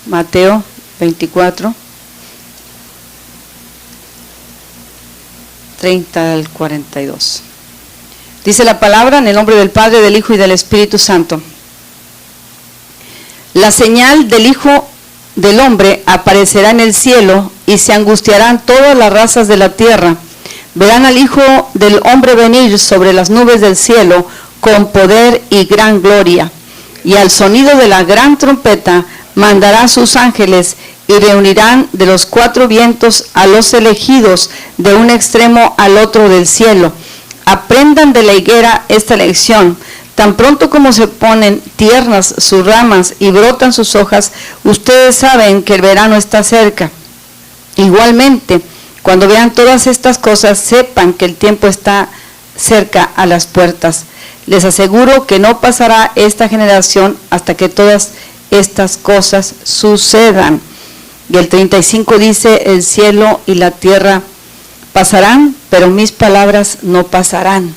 Mateo 24, 30 al 42. Dice la palabra en el nombre del Padre, del Hijo y del Espíritu Santo. La señal del Hijo del Hombre aparecerá en el cielo y se angustiarán todas las razas de la tierra. Verán al Hijo del Hombre venir sobre las nubes del cielo con poder y gran gloria. Y al sonido de la gran trompeta mandará a sus ángeles y reunirán de los cuatro vientos a los elegidos de un extremo al otro del cielo. Aprendan de la higuera esta lección. Tan pronto como se ponen tiernas sus ramas y brotan sus hojas, ustedes saben que el verano está cerca. Igualmente, cuando vean todas estas cosas, sepan que el tiempo está cerca a las puertas. Les aseguro que no pasará esta generación hasta que todas estas cosas sucedan. Y el 35 dice, el cielo y la tierra pasarán, pero mis palabras no pasarán.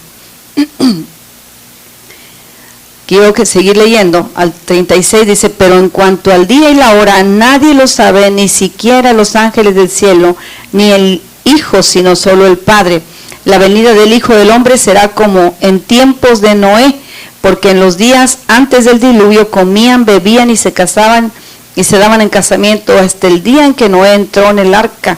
Quiero seguir leyendo. Al 36 dice, pero en cuanto al día y la hora, nadie lo sabe, ni siquiera los ángeles del cielo, ni el Hijo, sino solo el Padre. La venida del Hijo del Hombre será como en tiempos de Noé, porque en los días antes del diluvio comían, bebían y se casaban y se daban en casamiento hasta el día en que Noé entró en el arca,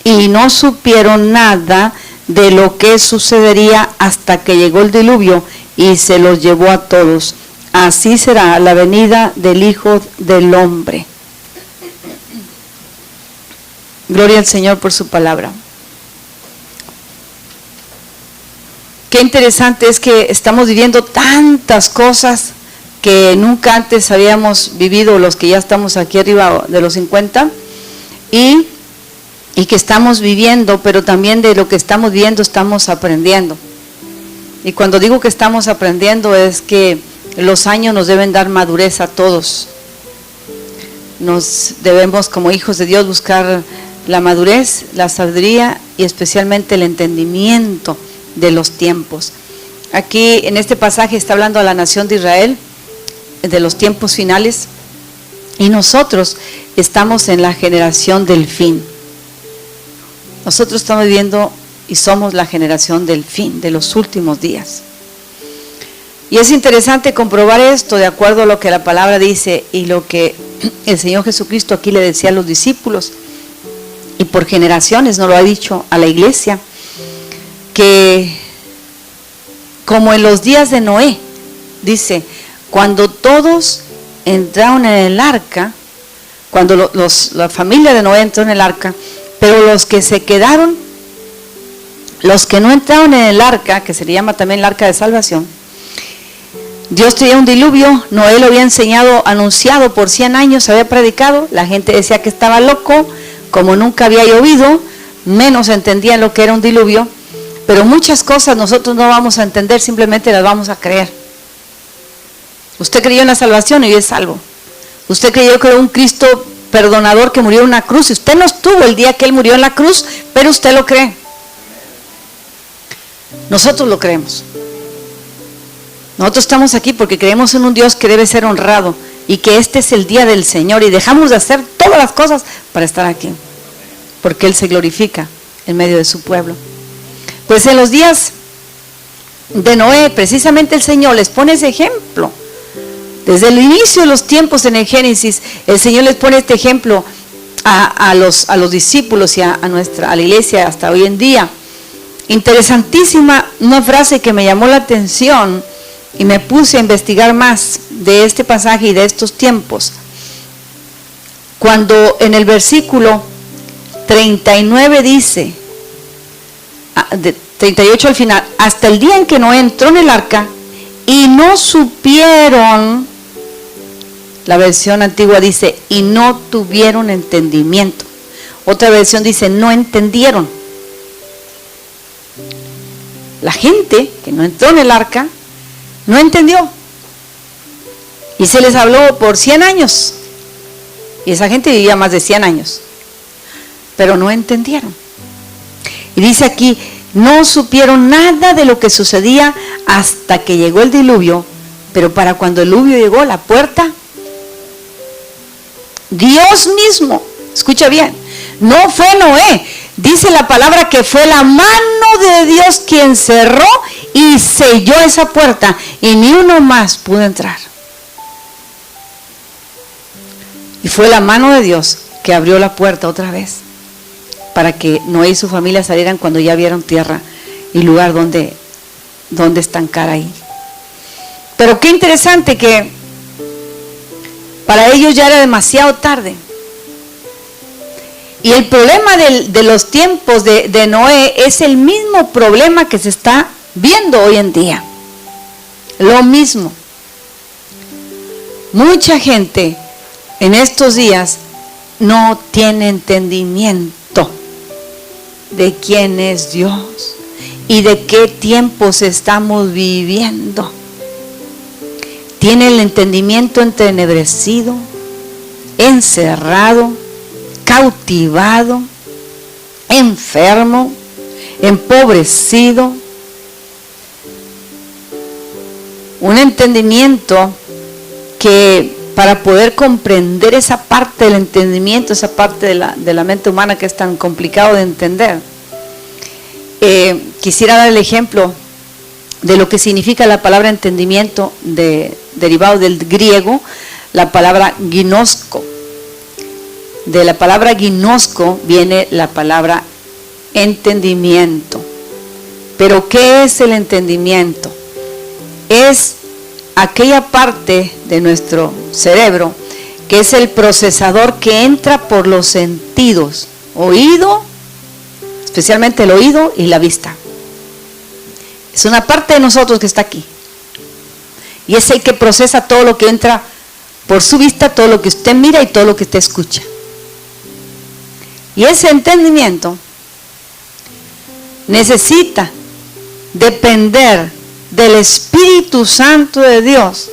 y no supieron nada de lo que sucedería hasta que llegó el diluvio y se los llevó a todos. Así será la venida del Hijo del Hombre. Gloria al Señor por su palabra. Qué interesante es que estamos viviendo tantas cosas que nunca antes habíamos vivido los que ya estamos aquí arriba de los 50 y que estamos viviendo, pero también de lo que estamos viendo estamos aprendiendo. Y cuando digo que estamos aprendiendo es que los años nos deben dar madurez a todos. Nos debemos como hijos de Dios buscar la madurez, la sabiduría y especialmente el entendimiento de los tiempos. Aquí en este pasaje está hablando a la nación de Israel de los tiempos finales y nosotros estamos en la generación del fin. Nosotros estamos viviendo y somos la generación del fin, de los últimos días. Y es interesante comprobar esto de acuerdo a lo que la palabra dice y lo que el Señor Jesucristo aquí le decía a los discípulos y por generaciones nos lo ha dicho a la iglesia, que como en los días de Noé, dice, cuando todos entraron en el arca, cuando la familia de Noé entró en el arca, pero los que se quedaron, los que no entraron en el arca, que se le llama también el arca de salvación, Dios traía un diluvio, Noé lo había enseñado, anunciado por 100 años, había predicado, la gente decía que estaba loco, como nunca había llovido, menos entendían lo que era un diluvio, pero muchas cosas nosotros no vamos a entender, simplemente las vamos a creer. Usted creyó en la salvación y es salvo. Usted creyó que era un Cristo perdonador que murió en una cruz, y usted no estuvo el día que Él murió en la cruz, pero usted lo cree. Nosotros lo creemos. Nosotros estamos aquí porque creemos en un Dios que debe ser honrado y que este es el día del Señor y dejamos de hacer todas las cosas para estar aquí, porque Él se glorifica en medio de su pueblo. Pues en los días de Noé, precisamente el Señor les pone ese ejemplo. Desde el inicio de los tiempos en el Génesis, el Señor les pone este ejemplo a los discípulos y a la iglesia hasta hoy en día. Interesantísima una frase que me llamó la atención y me puse a investigar más de este pasaje y de estos tiempos. Cuando en el versículo 39 dice, de 38 al final, hasta el día en que Noé entró en el arca y no supieron, la versión antigua dice, y no tuvieron entendimiento. Otra versión dice, no entendieron. La gente que no entró en el arca no entendió. Y se les habló por 100 años. Y esa gente vivía más de 100 años. Pero no entendieron. Y dice aquí, no supieron nada de lo que sucedía hasta que llegó el diluvio. Pero para cuando el diluvio llegó, la puerta Dios mismo. Escucha bien, no fue Noé. Dice la palabra que fue la mano de Dios quien cerró y selló esa puerta y ni uno más pudo entrar. Y fue la mano de Dios que abrió la puerta otra vez para que Noé y su familia salieran cuando ya vieron tierra y lugar donde estancar ahí. Pero qué interesante que para ellos ya era demasiado tarde. Y el problema de los tiempos de Noé es el mismo problema que se está viendo hoy en día. Lo mismo. Mucha gente en estos días no tiene entendimiento de quién es Dios y de qué tiempos estamos viviendo. Tiene el entendimiento entenebrecido, encerrado, cautivado, enfermo, empobrecido. Un entendimiento que para poder comprender esa parte del entendimiento, esa parte de la mente humana que es tan complicado de entender. Quisiera dar el ejemplo de lo que significa la palabra entendimiento derivado del griego, la palabra ginosko. De la palabra ginosko viene la palabra entendimiento. Pero ¿qué es el entendimiento? Es aquella parte de nuestro cerebro que es el procesador que entra por los sentidos, oído, especialmente el oído y la vista. Es una parte de nosotros que está aquí. Y es el que procesa todo lo que entra por su vista, todo lo que usted mira y todo lo que usted escucha. Y ese entendimiento necesita depender del Espíritu Santo de Dios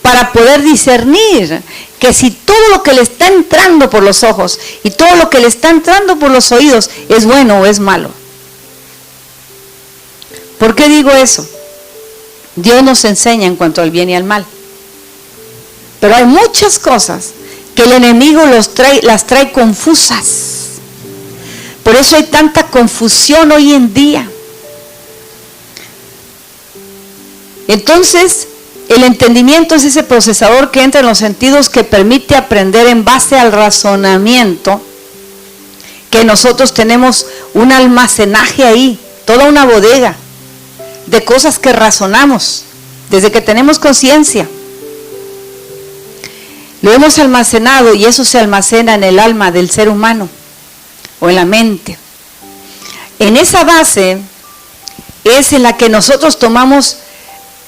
para poder discernir que si todo lo que le está entrando por los ojos y todo lo que le está entrando por los oídos es bueno o es malo. ¿Por qué digo eso? Dios nos enseña en cuanto al bien y al mal. Pero hay muchas cosas que el enemigo las trae confusas. Por eso hay tanta confusión hoy en día. Entonces, el entendimiento es ese procesador que entra en los sentidos que permite aprender en base al razonamiento, que nosotros tenemos un almacenaje ahí, toda una bodega de cosas que razonamos desde que tenemos conciencia. Lo hemos almacenado y eso se almacena en el alma del ser humano o en la mente. En esa base es en la que nosotros tomamos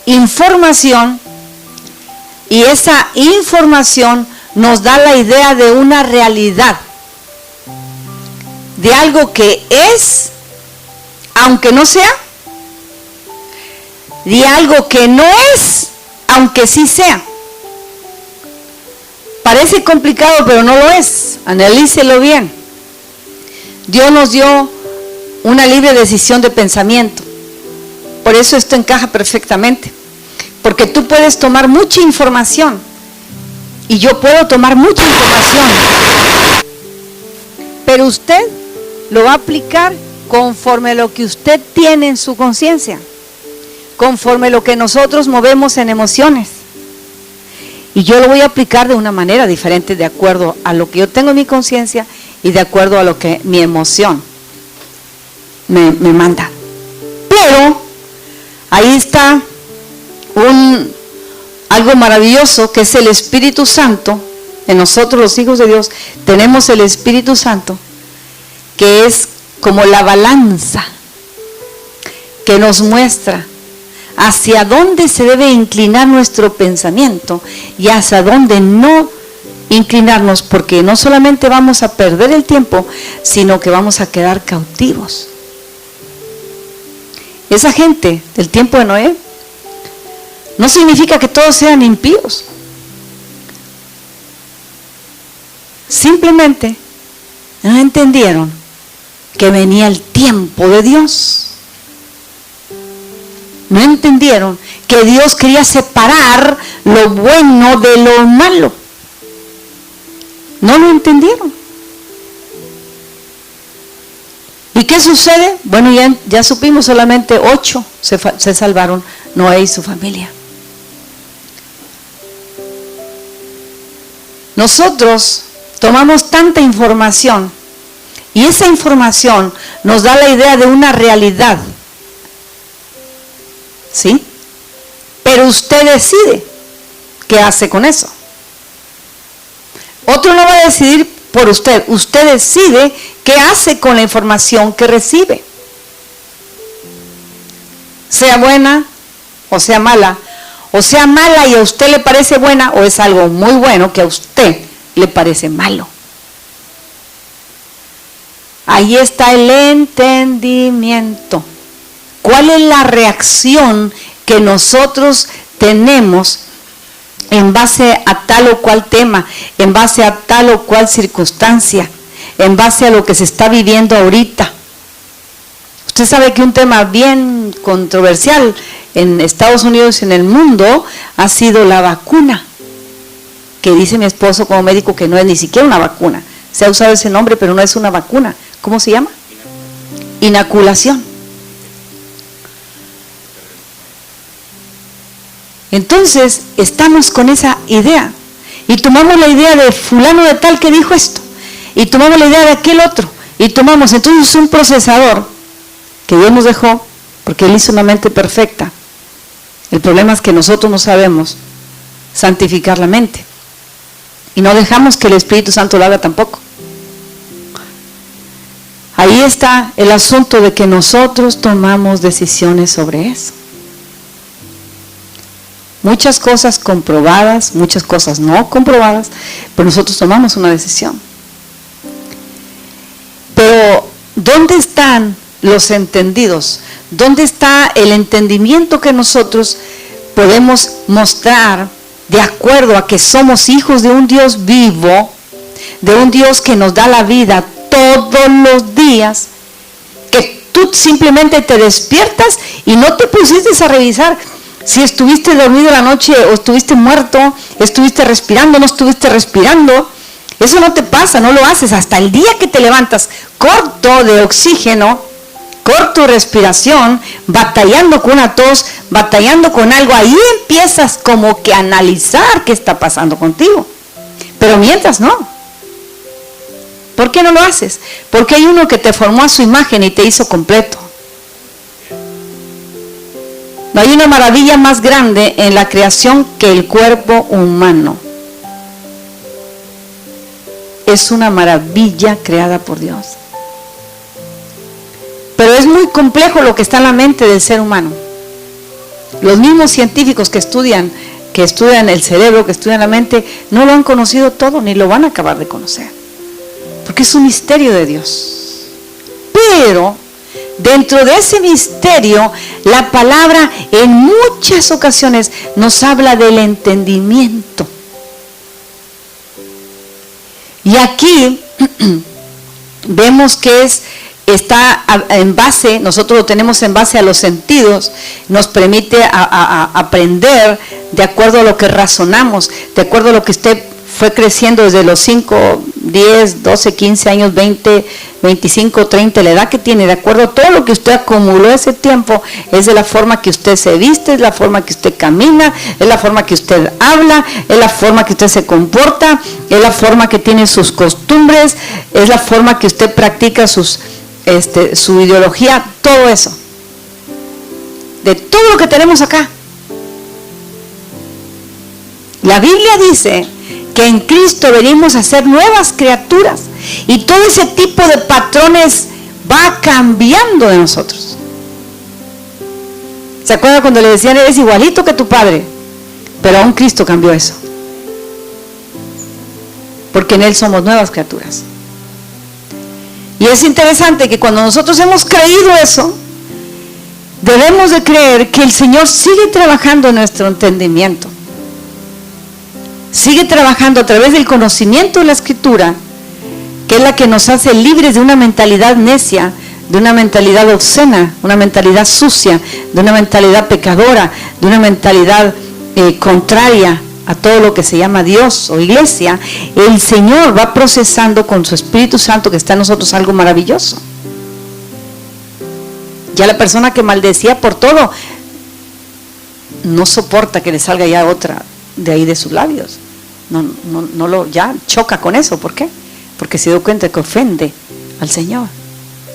información y esa información nos da la idea de una realidad, de algo que es, aunque no sea, de algo que no es, aunque sí sea. Parece complicado, pero no lo es. Analícelo bien. Dios nos dio una libre decisión de pensamiento. Por eso esto encaja perfectamente. Porque tú puedes tomar mucha información y yo puedo tomar mucha información. Pero usted lo va a aplicar conforme a lo que usted tiene en su conciencia, conforme a lo que nosotros movemos en emociones. Y yo lo voy a aplicar de una manera diferente de acuerdo a lo que yo tengo en mi conciencia y de acuerdo a lo que mi emoción me manda. Pero ahí está algo maravilloso que es el Espíritu Santo. En nosotros los hijos de Dios tenemos el Espíritu Santo, que es como la balanza que nos muestra hacia dónde se debe inclinar nuestro pensamiento y hacia dónde no inclinarnos, porque no solamente vamos a perder el tiempo, sino que vamos a quedar cautivos. Esa gente del tiempo de Noé no significa que todos sean impíos. Simplemente no entendieron que venía el tiempo de Dios. No entendieron que Dios quería separar lo bueno de lo malo. No lo entendieron. ¿Y qué sucede? Bueno, ya supimos, solamente 8 se salvaron, Noé y su familia. Nosotros tomamos tanta información y esa información nos da la idea de una realidad, ¿sí? Pero usted decide qué hace con eso. Otro no va a decidir por usted. Usted decide qué hace con la información que recibe. Sea buena o sea mala. O sea mala y a usted le parece buena, o es algo muy bueno que a usted le parece malo. Ahí está el entendimiento. ¿Cuál es la reacción que nosotros tenemos en base a tal o cual tema, en base a tal o cual circunstancia, en base a lo que se está viviendo ahorita? Usted sabe que un tema bien controversial en Estados Unidos y en el mundo ha sido la vacuna, que dice mi esposo como médico que no es ni siquiera una vacuna. Se ha usado ese nombre, pero no es una vacuna. ¿Cómo se llama? Inoculación. Entonces, estamos con esa idea y tomamos la idea de fulano de tal que dijo esto y tomamos la idea de aquel otro y tomamos entonces un procesador que Dios nos dejó porque Él hizo una mente perfecta. El problema es que nosotros no sabemos santificar la mente y no dejamos que el Espíritu Santo lo haga tampoco. Ahí está el asunto de que nosotros tomamos decisiones sobre eso. Muchas cosas comprobadas, muchas cosas no comprobadas, pero nosotros tomamos una decisión. Pero, ¿dónde están los entendidos? ¿Dónde está el entendimiento que nosotros podemos mostrar de acuerdo a que somos hijos de un Dios vivo, de un Dios que nos da la vida todos los días, que tú simplemente te despiertas y no te pusiste a revisar si estuviste dormido la noche o estuviste muerto, estuviste respirando, no estuviste respirando? Eso no te pasa, no lo haces hasta el día que te levantas corto de oxígeno, corto de respiración, batallando con una tos, batallando con algo. Ahí empiezas como que a analizar qué está pasando contigo. Pero mientras no. ¿Por qué no lo haces? Porque hay uno que te formó a su imagen y te hizo completo. No hay una maravilla más grande en la creación que el cuerpo humano. Es una maravilla creada por Dios. Pero es muy complejo lo que está en la mente del ser humano. Los mismos científicos que estudian el cerebro, que estudian la mente, no lo han conocido todo, ni lo van a acabar de conocer. Porque es un misterio de Dios. Pero dentro de ese misterio, la palabra en muchas ocasiones nos habla del entendimiento. Y aquí vemos que está en base, nosotros lo tenemos en base a los sentidos, nos permite a aprender de acuerdo a lo que razonamos, de acuerdo a lo que usted fue creciendo desde los 5, 10, 12, 15 años, 20, 25, 30, la edad que tiene, de acuerdo a todo lo que usted acumuló ese tiempo, es de la forma que usted se viste, es la forma que usted camina, es la forma que usted habla, es la forma que usted se comporta, es la forma que tiene sus costumbres, es la forma que usted practica su ideología, todo eso. De todo lo que tenemos acá. La Biblia dice que en Cristo venimos a ser nuevas criaturas y todo ese tipo de patrones va cambiando de nosotros. ¿Se acuerdan cuando le decían eres igualito que tu padre? Pero aún Cristo cambió eso, porque en Él somos nuevas criaturas. Y es interesante que cuando nosotros hemos creído eso, debemos de creer que el Señor sigue trabajando en nuestro entendimiento. Sigue trabajando a través del conocimiento de la Escritura, que es la que nos hace libres de una mentalidad necia, de una mentalidad obscena, una mentalidad sucia, de una mentalidad pecadora, de una mentalidad contraria a todo lo que se llama Dios o iglesia, el Señor va procesando con su Espíritu Santo que está en nosotros algo maravilloso. Ya la persona que maldecía por todo no soporta que le salga ya otra de ahí de sus labios. Ya choca con eso. ¿Por qué? Porque se dio cuenta que ofende al Señor.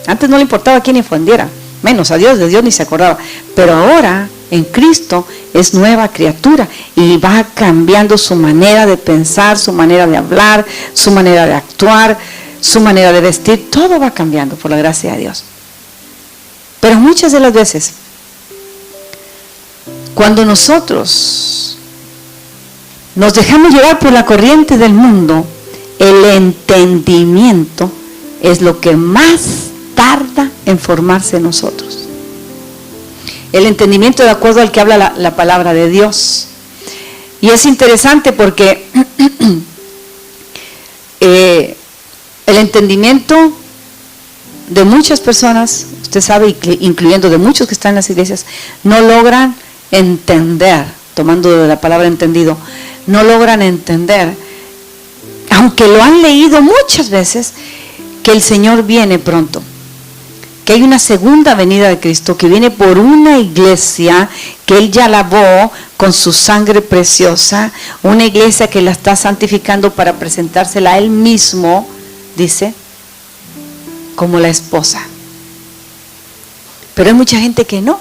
Antes no le importaba quién ofendiera, menos a Dios, de Dios ni se acordaba. Pero ahora en Cristo es nueva criatura y va cambiando su manera de pensar, su manera de hablar, su manera de actuar, su manera de vestir. Todo va cambiando por la gracia de Dios. Pero muchas de las veces, cuando nosotros nos dejamos llevar por la corriente del mundo, el entendimiento es lo que más tarda en formarse en nosotros. El entendimiento de acuerdo al que habla la palabra de Dios. Y es interesante porque el entendimiento de muchas personas, usted sabe, incluyendo de muchos que están en las iglesias, no logran entender, tomando de la palabra entendido, no logran entender, aunque lo han leído muchas veces, que el Señor viene pronto, que hay una segunda venida de Cristo, que viene por una iglesia que Él ya lavó con su sangre preciosa, una iglesia que la está santificando para presentársela a Él mismo, dice, como la esposa. Pero hay mucha gente que no.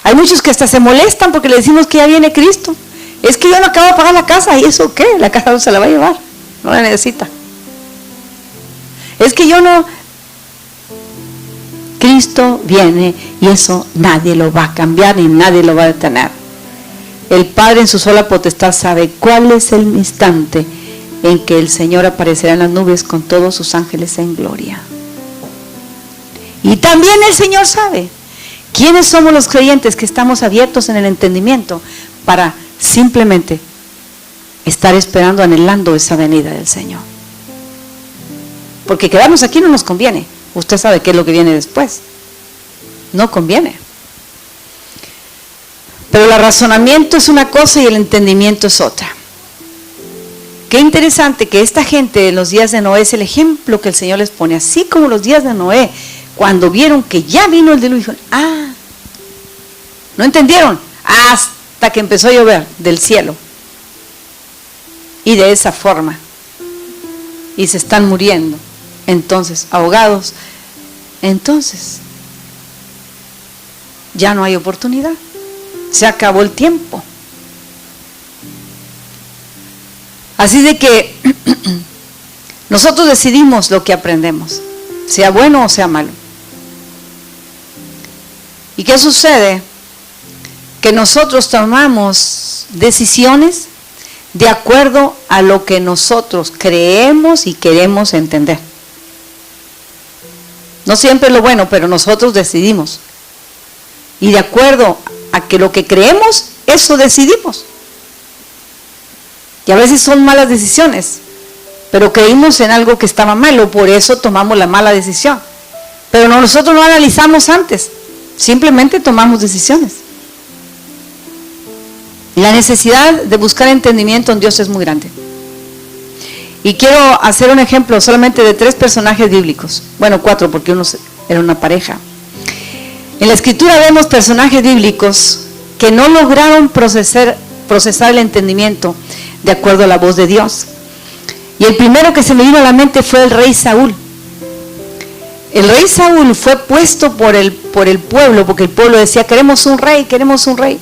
Hay muchos que hasta se molestan porque le decimos que ya viene Cristo. Es que yo no acabo de pagar la casa, ¿y eso qué? La casa no se la va a llevar, no la necesita. Es que yo no... Cristo viene y eso nadie lo va a cambiar ni nadie lo va a detener. El Padre en su sola potestad sabe cuál es el instante en que el Señor aparecerá en las nubes con todos sus ángeles en gloria. Y también el Señor sabe quiénes somos los creyentes que estamos abiertos en el entendimiento para simplemente estar esperando, anhelando esa venida del Señor. Porque quedarnos aquí no nos conviene. Usted sabe qué es lo que viene después. No conviene. Pero el razonamiento es una cosa y el entendimiento es otra. Qué interesante que esta gente en los días de Noé es el ejemplo que el Señor les pone. Así como los días de Noé, cuando vieron que ya vino el diluvio, no entendieron hasta que empezó a llover del cielo. Y de esa forma. Y se están muriendo. Entonces, ahogados, entonces ya no hay oportunidad, se acabó el tiempo. Así de que nosotros decidimos lo que aprendemos, sea bueno o sea malo. ¿Y qué sucede? Que nosotros tomamos decisiones de acuerdo a lo que nosotros creemos y queremos entender. No siempre es lo bueno, pero nosotros decidimos. Y de acuerdo a que lo que creemos, eso decidimos. Y a veces son malas decisiones, pero creímos en algo que estaba malo, por eso tomamos la mala decisión. Pero nosotros no analizamos antes, simplemente tomamos decisiones. Y la necesidad de buscar entendimiento en Dios es muy grande. Y quiero hacer un ejemplo solamente de 3 personajes bíblicos. Bueno, 4 porque uno era una pareja. En la escritura vemos personajes bíblicos que no lograron procesar el entendimiento de acuerdo a la voz de Dios. Y el primero que se me vino a la mente fue el rey Saúl. El rey Saúl fue puesto por el pueblo, porque el pueblo decía, queremos un rey, queremos un rey.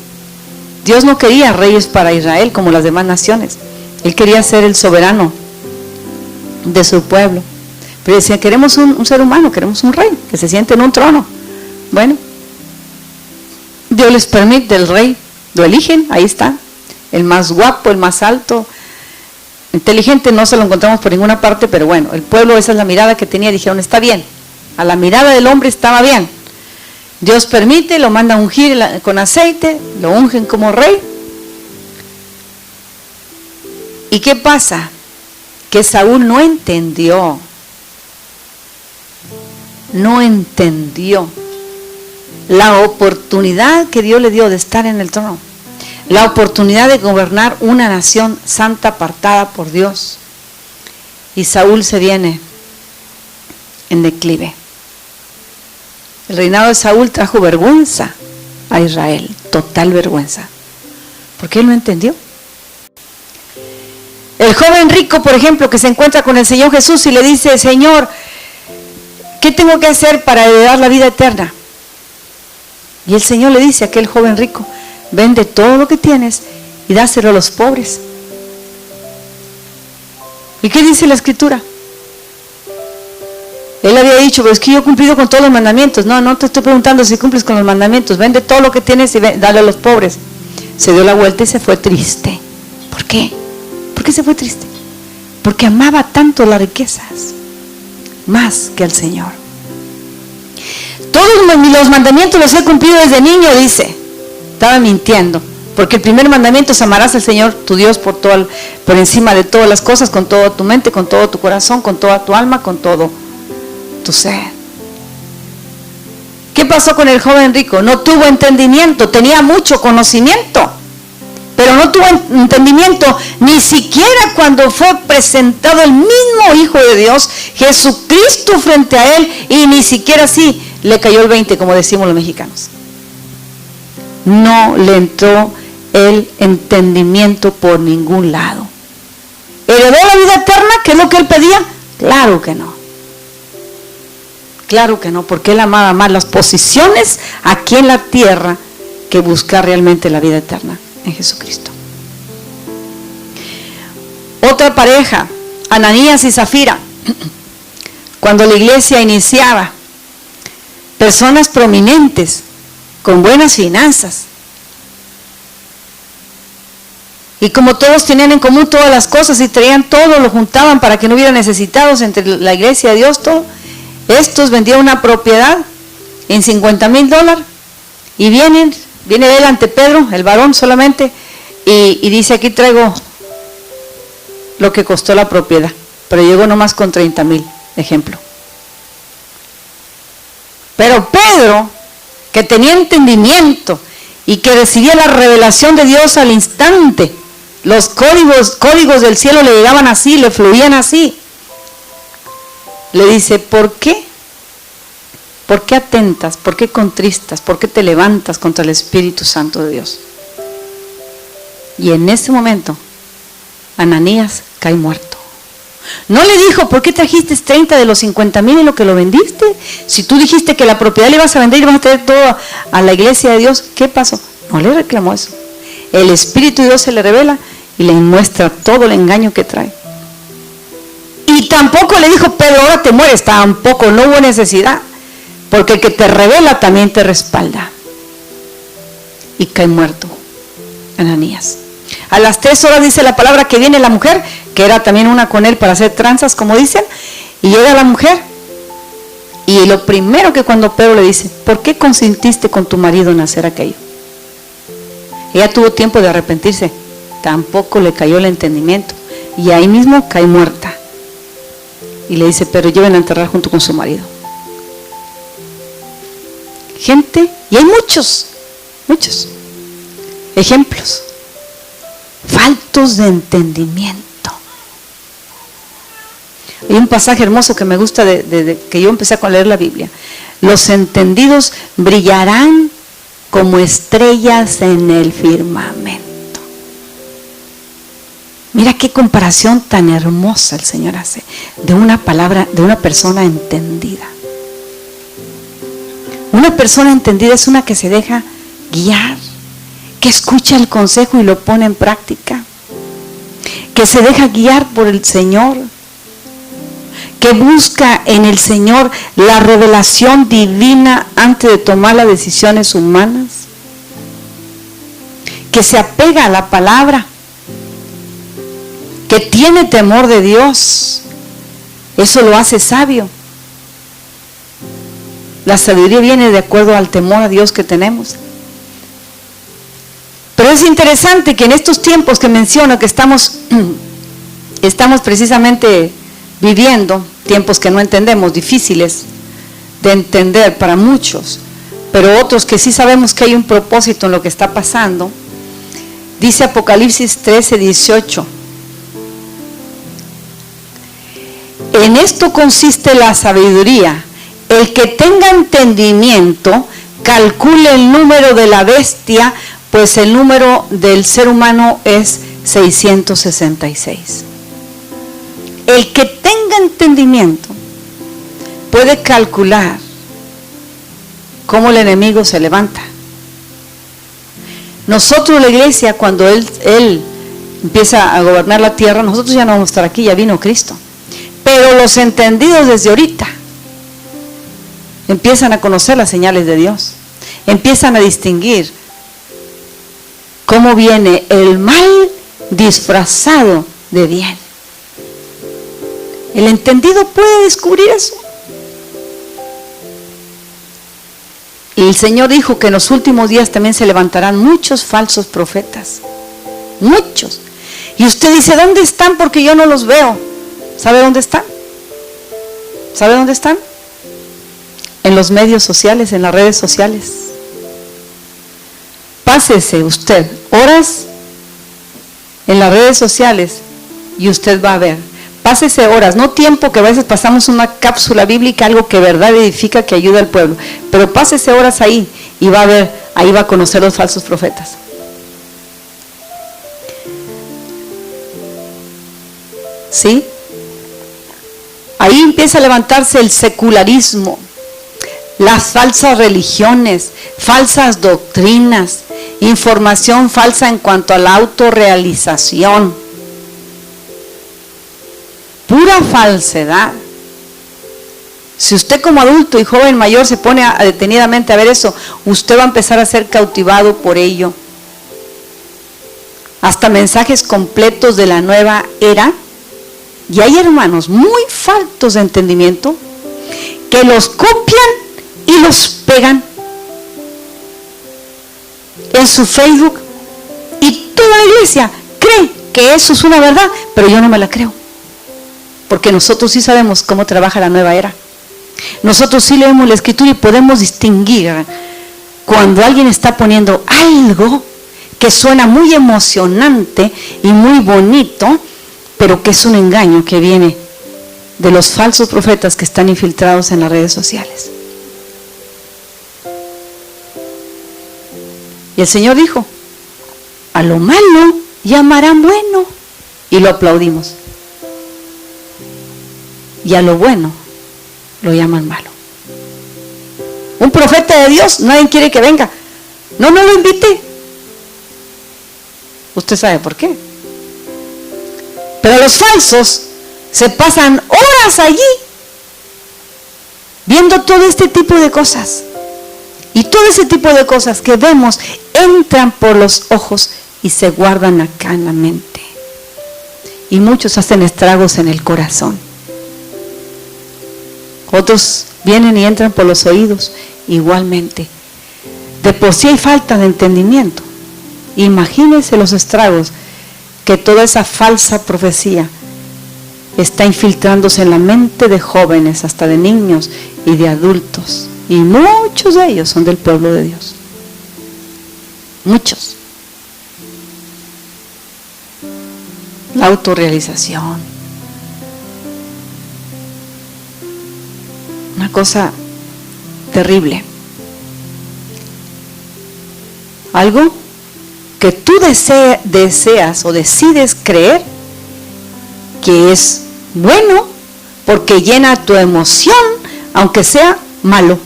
Dios no quería reyes para Israel como las demás naciones. Él quería ser el soberano de su pueblo. Pero decía, queremos un ser humano, queremos un rey que se siente en un trono. Bueno, Dios les permite el rey, lo eligen, ahí está, el más guapo, el más alto, inteligente, no se lo encontramos por ninguna parte, pero bueno, el pueblo, esa es la mirada que tenía, dijeron, está bien, a la mirada del hombre estaba bien. Dios permite, lo manda a ungir con aceite, lo ungen como rey. ¿Y qué pasa? Que Saúl no entendió la oportunidad que Dios le dio de estar en el trono, la oportunidad de gobernar una nación santa apartada por Dios. Y Saúl se viene en declive. El reinado de Saúl trajo vergüenza a Israel, total vergüenza, porque él no entendió. El joven rico, por ejemplo, que se encuentra con el Señor Jesús y le dice: Señor, ¿qué tengo que hacer para heredar la vida eterna? Y el Señor le dice a aquel joven rico: vende todo lo que tienes y dáselo a los pobres. ¿Y qué dice la Escritura? Él había dicho: pero es que yo he cumplido con todos los mandamientos. No, no te estoy preguntando si cumples con los mandamientos. Vende todo lo que tienes y dale a los pobres. Se dio la vuelta y se fue triste. ¿Por qué? ¿Por qué se fue triste? Porque amaba tanto las riquezas, más que al Señor. Todos los mandamientos los he cumplido desde niño, dice. Estaba mintiendo, porque el primer mandamiento es: amarás al Señor tu Dios por encima de todas las cosas, con toda tu mente, con todo tu corazón, con toda tu alma, con todo tu ser. ¿Qué pasó con el joven rico? No tuvo entendimiento, tenía mucho conocimiento, pero no tuvo entendimiento ni siquiera cuando fue presentado el mismo Hijo de Dios, Jesucristo, frente a él, y ni siquiera así le cayó el 20, como decimos los mexicanos. No le entró el entendimiento por ningún lado. ¿Heredó la vida eterna, que es lo que él pedía? Claro que no. Claro que no, porque él amaba más las posiciones aquí en la tierra que buscar realmente la vida eterna en Jesucristo. Otra pareja, Ananías y Zafira, cuando la iglesia iniciaba, personas prominentes, con buenas finanzas. Y como todos tenían en común todas las cosas y traían todo, lo juntaban para que no hubiera necesitados entre la iglesia de Dios, todo. Estos vendían una propiedad en $50,000 y viene él ante Pedro, el varón solamente, y dice: aquí traigo lo que costó la propiedad, pero llegó nomás con 30,000, ejemplo. Pero Pedro, que tenía entendimiento y que recibía la revelación de Dios al instante, los códigos del cielo le llegaban así, le fluían así, le dice: ¿por qué? ¿Por qué atentas? ¿Por qué contristas? ¿Por qué te levantas contra el Espíritu Santo de Dios? Y en ese momento Ananías cae muerto. No le dijo: ¿por qué trajiste 30 de los 50,000 en lo que lo vendiste? Si tú dijiste que la propiedad le ibas a vender y vas a traer todo a la iglesia de Dios, ¿qué pasó? No le reclamó eso. El Espíritu de Dios se le revela y le muestra todo el engaño que trae. Y tampoco le dijo: Pedro, ahora te mueres. Tampoco, no hubo necesidad, porque el que te revela también te respalda. Y cae muerto Ananías. A las 3 horas dice la palabra que viene la mujer, que era también una con él para hacer tranzas, como dicen, y llega la mujer, y lo primero que cuando Pedro le dice: ¿por qué consintiste con tu marido en hacer aquello? Ella tuvo tiempo de arrepentirse, tampoco le cayó el entendimiento, y ahí mismo cae muerta. Y le dice: pero lleven a enterrar junto con su marido. Gente, y hay muchos ejemplos, faltos de entendimiento. Hay un pasaje hermoso que me gusta de que yo empecé a leer la Biblia: los entendidos brillarán como estrellas en el firmamento. Mira qué comparación tan hermosa el Señor hace de una palabra, de una persona entendida. Una persona entendida es una que se deja guiar, que escucha el consejo y lo pone en práctica, que se deja guiar por el Señor, que busca en el Señor la revelación divina antes de tomar las decisiones humanas, que se apega a la palabra, que tiene temor de Dios. Eso lo hace sabio. La sabiduría viene de acuerdo al temor a Dios que tenemos. Pero es interesante que en estos tiempos que menciono, que estamos precisamente viviendo, tiempos que no entendemos, difíciles de entender para muchos, pero otros que sí sabemos que hay un propósito en lo que está pasando, Dice Apocalipsis 13:18. En esto consiste la sabiduría. El que tenga entendimiento, calcule el número de la bestia, pues el número del ser humano es 666. El que tenga entendimiento puede calcular cómo el enemigo se levanta. Nosotros, la iglesia, cuando él empieza a gobernar la tierra, nosotros ya no vamos a estar aquí, ya vino Cristo. Pero los entendidos desde ahorita empiezan a conocer las señales de Dios, empiezan a distinguir cómo viene el mal disfrazado de bien. El entendido puede descubrir eso. Y el Señor dijo que en los últimos días también se levantarán muchos falsos profetas. Muchos. Y usted dice, ¿dónde están? Porque yo no los veo. ¿Sabe dónde están? ¿Sabe dónde están? En los medios sociales, en las redes sociales. Pásese usted horas en las redes sociales y usted va a ver. Pásese horas, no tiempo, que a veces pasamos una cápsula bíblica, algo que verdad edifica, que ayuda al pueblo. Pero pásese horas ahí y va a ver, ahí va a conocer los falsos profetas. ¿Sí? Ahí empieza a levantarse el secularismo, las falsas religiones, falsas doctrinas, información falsa en cuanto a la autorrealización. Pura falsedad. Si usted como adulto y joven mayor se pone detenidamente a ver eso, usted va a empezar a ser cautivado por ello. Hasta mensajes completos de la nueva era. Y hay hermanos muy faltos de entendimiento que los copian y los pegan en su Facebook, y toda la iglesia cree que eso es una verdad, pero yo no me la creo, porque nosotros sí sabemos cómo trabaja la nueva era. Nosotros sí leemos la escritura y podemos distinguir cuando alguien está poniendo algo que suena muy emocionante y muy bonito, pero que es un engaño que viene de los falsos profetas que están infiltrados en las redes sociales. Y el Señor dijo, a lo malo llamarán bueno, y lo aplaudimos. Y a lo bueno lo llaman malo. Un profeta de Dios, nadie quiere que venga. No lo invite. Usted sabe por qué. Pero los falsos se pasan horas allí viendo todo este tipo de cosas. Y todo ese tipo de cosas que vemos entran por los ojos y se guardan acá en la mente. Y muchos hacen estragos en el corazón. Otros vienen y entran por los oídos igualmente. De por sí hay falta de entendimiento. Imagínense los estragos que toda esa falsa profecía está infiltrándose en la mente de jóvenes, hasta de niños y de adultos. Y muchos de ellos son del pueblo de Dios. Muchos. La autorrealización. Una cosa terrible. Algo que tú deseas o decides creer que es bueno porque llena tu emoción, aunque sea malo.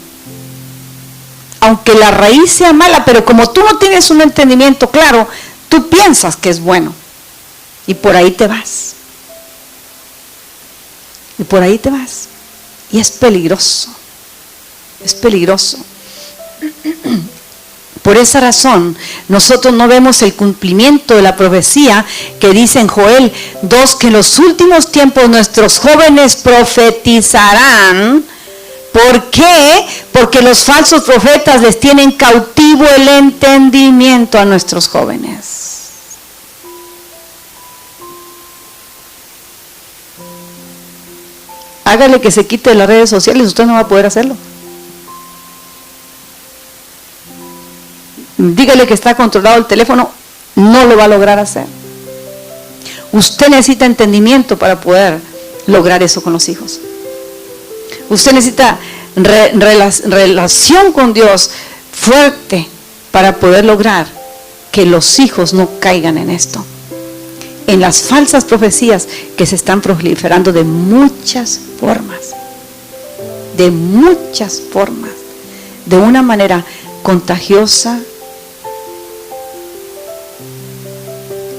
Aunque la raíz sea mala, pero como tú no tienes un entendimiento claro, tú piensas que es bueno. Y por ahí te vas. Y por ahí te vas. Y es peligroso. Es peligroso. Por esa razón, nosotros no vemos el cumplimiento de la profecía que dice en Joel 2, que en los últimos tiempos nuestros jóvenes profetizarán. ¿Por qué? Porque los falsos profetas les tienen cautivo el entendimiento a nuestros jóvenes. Hágale que se quite de las redes sociales, usted no va a poder hacerlo. Dígale que está controlado el teléfono, no lo va a lograr hacer. Usted necesita entendimiento para poder lograr eso con los hijos. Usted necesita relación con Dios fuerte para poder lograr que los hijos no caigan en esto, en las falsas profecías que se están proliferando de muchas formas, de una manera contagiosa,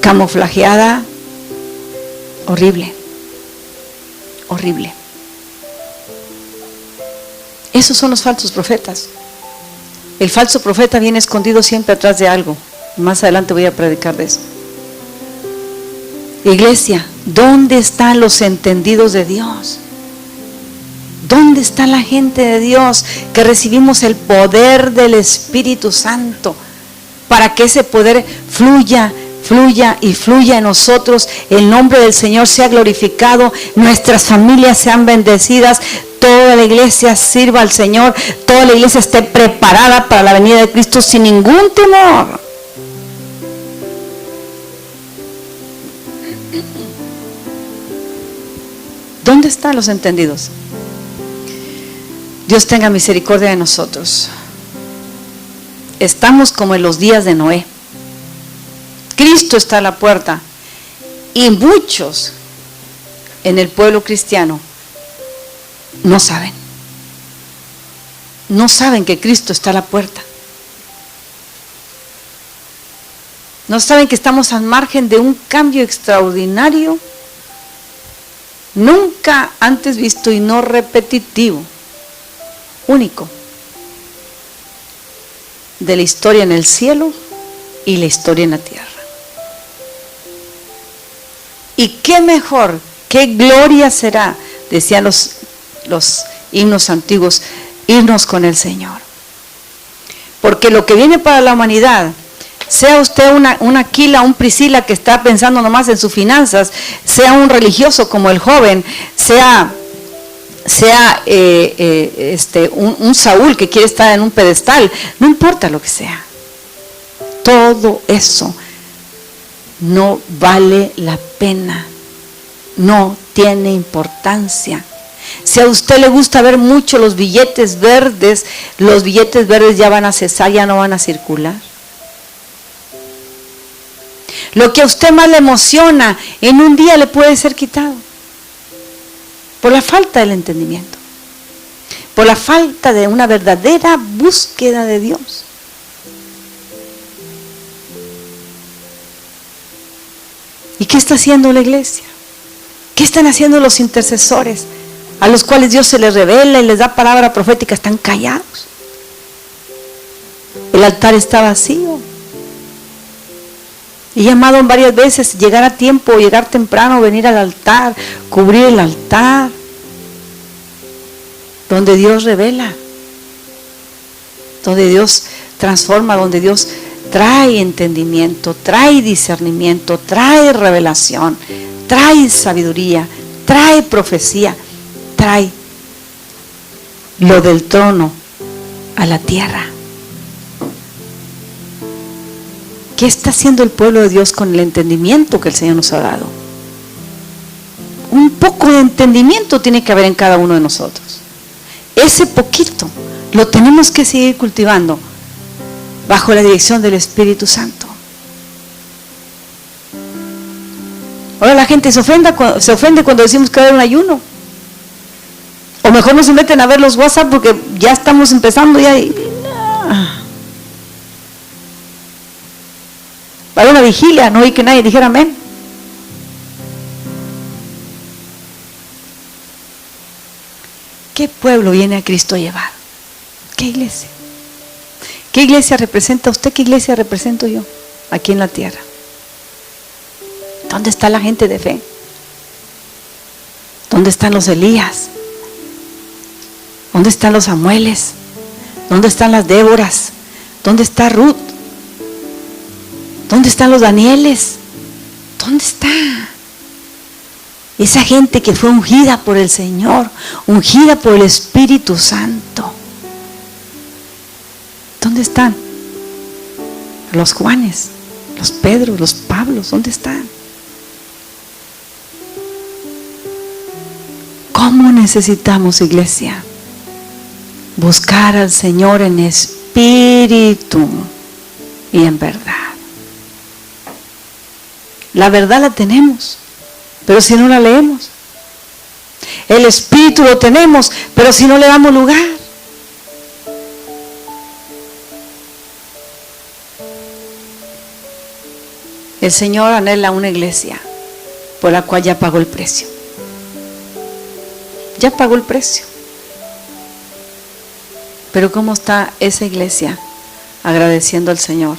camuflajeada, horrible. Esos son los falsos profetas. El falso profeta viene escondido siempre atrás de algo. Más adelante voy a predicar de eso. Iglesia, ¿dónde están los entendidos de Dios? ¿Dónde está la gente de Dios que recibimos el poder del Espíritu Santo para que ese poder fluya en nosotros? El nombre del Señor sea glorificado, nuestras familias sean bendecidas, toda la iglesia sirva al Señor, toda la iglesia esté preparada para la venida de Cristo sin ningún temor. ¿Dónde están los entendidos? Dios tenga misericordia de nosotros. Estamos como en los días de Noé. Cristo está a la puerta y muchos en el pueblo cristiano no saben que Cristo está a la puerta. No saben que estamos al margen de un cambio extraordinario, nunca antes visto y no repetitivo, único, de la historia en el cielo y la historia en la tierra. Y qué mejor, qué gloria será, decían los himnos antiguos, irnos con el Señor. Porque lo que viene para la humanidad, sea usted una Aquila, un Priscila que está pensando nomás en sus finanzas, sea un religioso como el joven, sea un Saúl que quiere estar en un pedestal, no importa lo que sea, todo eso no vale la pena, no tiene importancia. Si a usted le gusta ver mucho los billetes verdes ya van a cesar, ya no van a circular. Lo que a usted más le emociona en un día le puede ser quitado por la falta del entendimiento, por la falta de una verdadera búsqueda de Dios. ¿Y qué está haciendo la iglesia? ¿Qué están haciendo los intercesores a los cuales Dios se les revela y les da palabra profética? Están callados. El altar está vacío. He llamado varias veces, llegar a tiempo, llegar temprano, venir al altar, cubrir el altar, donde Dios revela, donde Dios transforma, donde Dios trae entendimiento, trae discernimiento, trae revelación, trae sabiduría, trae profecía, trae lo del trono a la tierra. ¿Qué está haciendo el pueblo de Dios con el entendimiento que el Señor nos ha dado? Un poco de entendimiento tiene que haber en cada uno de nosotros. Ese poquito lo tenemos que seguir cultivando bajo la dirección del Espíritu Santo. Ahora la gente se ofende cuando decimos que va a haber un ayuno. O mejor no se meten a ver los WhatsApp porque ya estamos empezando ya y para una vigilia, no oí que nadie dijera amén. ¿Qué pueblo viene a Cristo a llevar? ¿Qué iglesia? ¿Qué iglesia representa usted? ¿Qué iglesia represento yo aquí en la tierra? ¿Dónde está la gente de fe? ¿Dónde están los Elías? ¿Dónde están los Samueles? ¿Dónde están las Déboras? ¿Dónde está Ruth? ¿Dónde están los Danieles? ¿Dónde está esa gente que fue ungida por el Señor, ungida por el Espíritu Santo? ¿Dónde están los Juanes, Los Pedros, los Pablos, ¿dónde están? ¿Cómo necesitamos, iglesia, buscar al Señor en espíritu y en verdad? La verdad la tenemos, pero si no la leemos. El espíritu lo tenemos, pero si no le damos lugar. El Señor anhela una iglesia por la cual ya pagó el precio. Ya pagó el precio. Pero ¿cómo está esa iglesia agradeciendo al Señor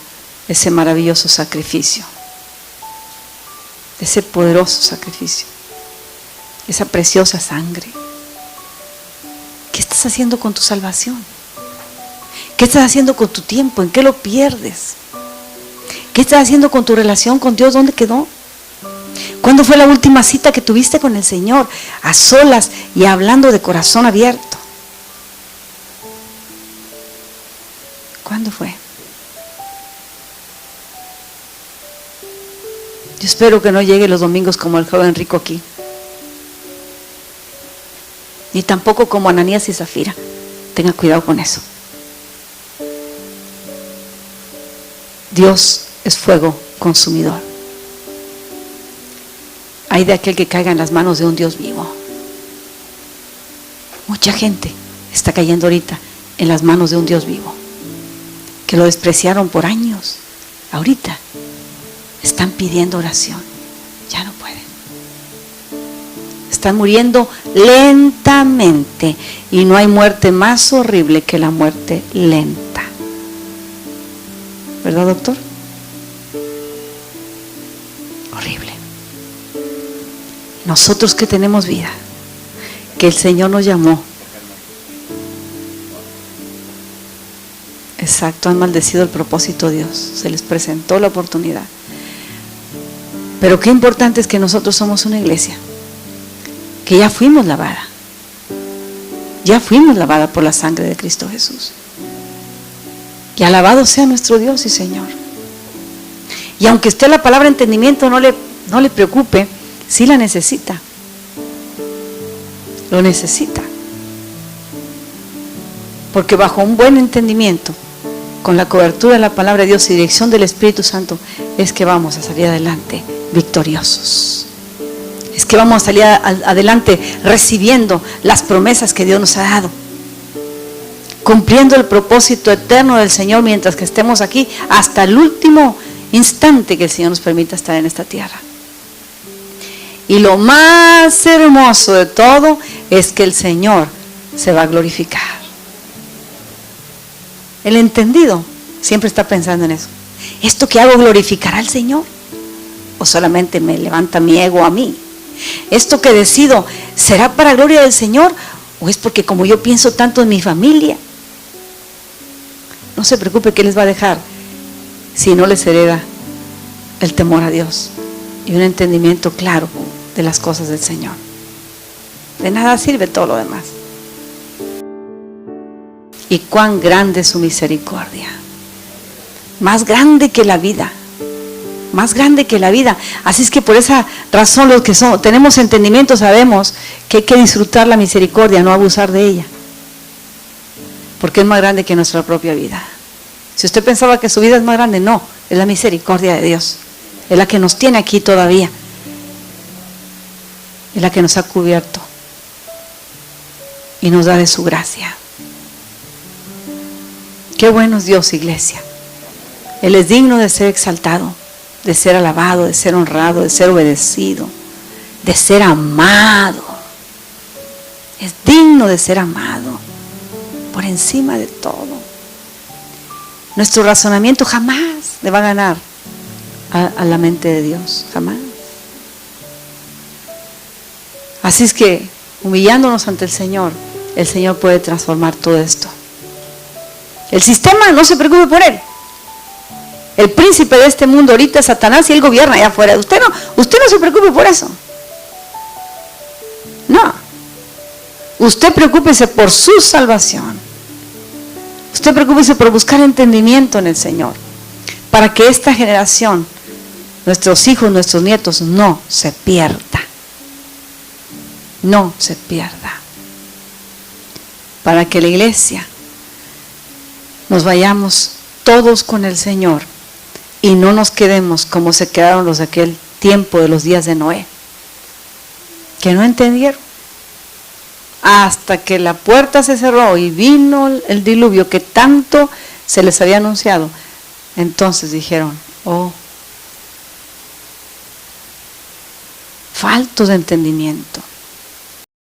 ese maravilloso sacrificio? Ese poderoso sacrificio. Esa preciosa sangre. ¿Qué estás haciendo con tu salvación? ¿Qué estás haciendo con tu tiempo? ¿En qué lo pierdes? ¿Qué estás haciendo con tu relación con Dios? ¿Dónde quedó? ¿Cuándo fue la última cita que tuviste con el Señor? A solas y hablando de corazón abierto. ¿Cuándo fue? Yo espero que no llegue los domingos como el joven rico aquí. Ni tampoco como Ananías y Zafira. Tenga cuidado con eso. Dios es fuego consumidor. Hay de aquel que caiga en las manos de un Dios vivo. Mucha gente está cayendo ahorita en las manos de un Dios vivo, que lo despreciaron por años. Ahorita están pidiendo oración. Ya no pueden. Están muriendo lentamente. Y no hay muerte más horrible que la muerte lenta. ¿Verdad, doctor? Horrible. Nosotros que tenemos vida, que el Señor nos llamó. Exacto, han maldecido el propósito de Dios. Se les presentó la oportunidad. Pero qué importante es que nosotros somos una iglesia que ya fuimos lavada. Ya fuimos lavada por la sangre de Cristo Jesús. Y alabado sea nuestro Dios y Señor. Y aunque esté la palabra entendimiento, no le preocupe, sí la necesita. Lo necesita. Porque bajo un buen entendimiento, con la cobertura de la palabra de Dios y dirección del Espíritu Santo, es que vamos a salir adelante victoriosos. Es que vamos a salir adelante recibiendo las promesas que Dios nos ha dado, cumpliendo el propósito eterno del Señor mientras que estemos aquí, hasta el último instante que el Señor nos permita estar en esta tierra. Y lo más hermoso de todo es que el Señor se va a glorificar. El entendido siempre está pensando en eso. ¿Esto que hago glorificará al Señor? ¿O solamente me levanta mi ego a mí? ¿Esto que decido será para gloria del Señor? ¿O es porque como yo pienso tanto en mi familia? No se preocupe, ¿qué les va a dejar si no les hereda el temor a Dios y un entendimiento claro de las cosas del Señor? De nada sirve todo lo demás. Y cuán grande es su misericordia. Más grande que la vida. Más grande que la vida. Así es que por esa razón los que tenemos entendimiento sabemos que hay que disfrutar la misericordia, no abusar de ella. Porque es más grande que nuestra propia vida. Si usted pensaba que su vida es más grande, no, es la misericordia de Dios. Es la que nos tiene aquí todavía. Es la que nos ha cubierto. Y nos da de su gracia. Qué bueno es Dios, iglesia. Él es digno de ser exaltado, de ser alabado, de ser honrado, de ser obedecido, de ser amado. Es digno de ser amado por encima de todo. Nuestro razonamiento jamás le va a ganar a la mente de Dios, jamás. Así es que humillándonos ante el Señor puede transformar todo esto. El sistema, no se preocupe por él. El príncipe de este mundo ahorita es Satanás y él gobierna allá afuera. Usted no se preocupe por eso. No. Usted preocúpese por su salvación. Usted preocúpese por buscar entendimiento en el Señor. para que esta generación, nuestros hijos, nuestros nietos, no se pierda. No se pierda. Para que la iglesia nos vayamos todos con el Señor y no nos quedemos como se quedaron los de aquel tiempo de los días de Noé, que no entendieron. Hasta que la puerta se cerró y vino el diluvio que tanto se les había anunciado, entonces dijeron, oh, faltos de entendimiento.